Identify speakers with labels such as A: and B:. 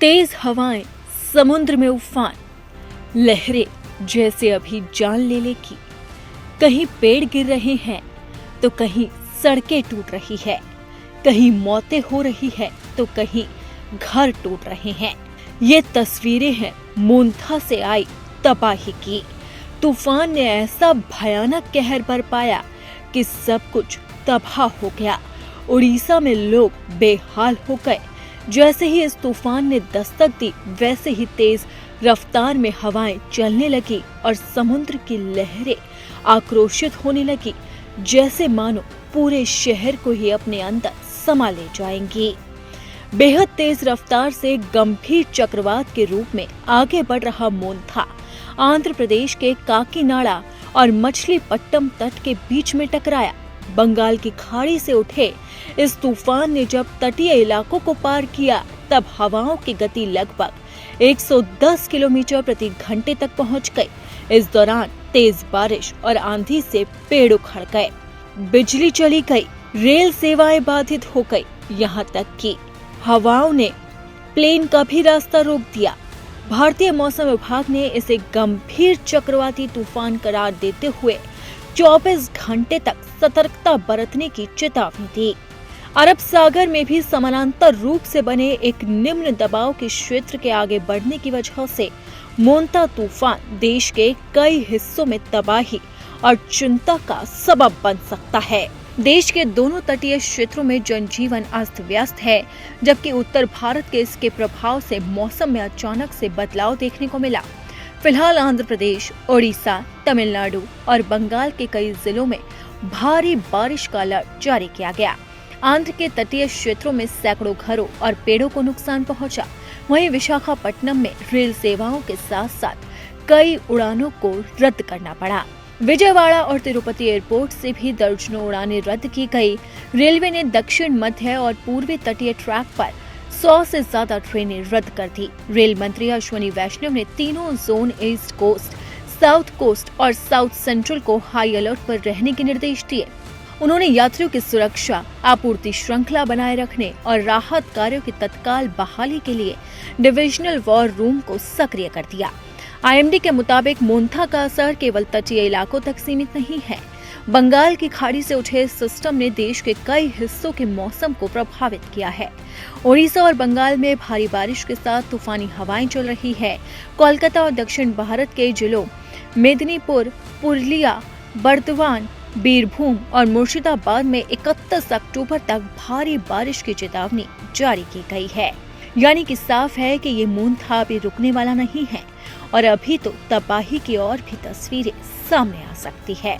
A: तेज हवाएं, समुद्र में उफान, लहरें जैसे अभी जान ले लेगी। कहीं पेड़ गिर रहे हैं तो कहीं सड़कें टूट रही है, कहीं मौतें हो रही है तो कहीं घर टूट रहे हैं। ये तस्वीरें हैं मोन्था से आई तबाही की। तूफान ने ऐसा भयानक कहर बरपाया कि सब कुछ तबाह हो गया। उड़ीसा में लोग बेहाल हो गए। जैसे ही इस तूफान ने दस्तक दी, वैसे ही तेज रफ्तार में हवाएं चलने लगी और समुद्र की लहरें आक्रोशित होने लगी, जैसे मानो पूरे शहर को ही अपने अंदर समा ले जाएंगी। बेहद तेज रफ्तार से गंभीर चक्रवात के रूप में आगे बढ़ रहा मोन्था आंध्र प्रदेश के काकीनाडा और मछलीपट्टम तट के बीच में टकराया। बंगाल की खाड़ी से उठे इस तूफान ने जब तटीय इलाकों को पार किया, तब हवाओं की गति लगभग 110 किलोमीटर प्रति घंटे तक पहुंच गई। इस दौरान तेज बारिश और आंधी से पेड़ उखड़ गए, बिजली चली गई, रेल सेवाएं बाधित हो गई, यहाँ तक कि हवाओं ने प्लेन का भी रास्ता रोक दिया। भारतीय मौसम विभाग ने इसे गंभीर चक्रवाती तूफान करार देते हुए 24 घंटे तक सतर्कता बरतने की चेतावनी दी। अरब सागर में भी समानांतर रूप से बने एक निम्न दबाव के क्षेत्र के आगे बढ़ने की वजह से मोन्था तूफान देश के कई हिस्सों में तबाही और चिंता का सबब बन सकता है। देश के दोनों तटीय क्षेत्रों में जनजीवन अस्त व्यस्त है, जबकि उत्तर भारत के इसके प्रभाव से मौसम में अचानक से बदलाव देखने को मिला। फिलहाल आंध्र प्रदेश, उड़ीसा, तमिलनाडु और बंगाल के कई जिलों में भारी बारिश का अलर्ट जारी किया गया। आंध्र के तटीय क्षेत्रों में सैकड़ों घरों और पेड़ों को नुकसान पहुंचा। वहीं विशाखापट्टनम में रेल सेवाओं के साथ साथ कई उड़ानों को रद्द करना पड़ा। विजयवाड़ा और तिरुपति एयरपोर्ट से भी दर्जनों उड़ानें रद्द की गई। रेलवे ने दक्षिण, मध्य और पूर्वी तटीय ट्रैक पर 100 से ज्यादा ट्रेनें रद्द कर दी। रेल मंत्री अश्विनी वैष्णव ने तीनों zone east coast, south coast और साउथ सेंट्रल को हाई अलर्ट पर रहने के निर्देश दिए। उन्होंने यात्रियों की सुरक्षा, आपूर्ति श्रृंखला बनाए रखने और राहत कार्यों की तत्काल बहाली के लिए डिविजनल वॉर रूम को सक्रिय कर दिया। आईएमडी के मुताबिक मोन्था का असर केवल तटीय इलाकों तक सीमित नहीं है। बंगाल की खाड़ी से उठे इस सिस्टम ने देश के कई हिस्सों के मौसम को प्रभावित किया है। उड़ीसा और बंगाल में भारी बारिश के साथ तूफानी हवाएं चल रही है। कोलकाता और दक्षिण भारत के जिलों मेदिनीपुर, पुरुलिया, बर्दवान, बीरभूम और मुर्शिदाबाद में 31 अक्टूबर तक भारी बारिश की चेतावनी जारी की गई है। यानी कि साफ है कि ये मोन्था अभी रुकने वाला नहीं है और अभी तो तबाही की और भी तस्वीरें सामने आ सकती है।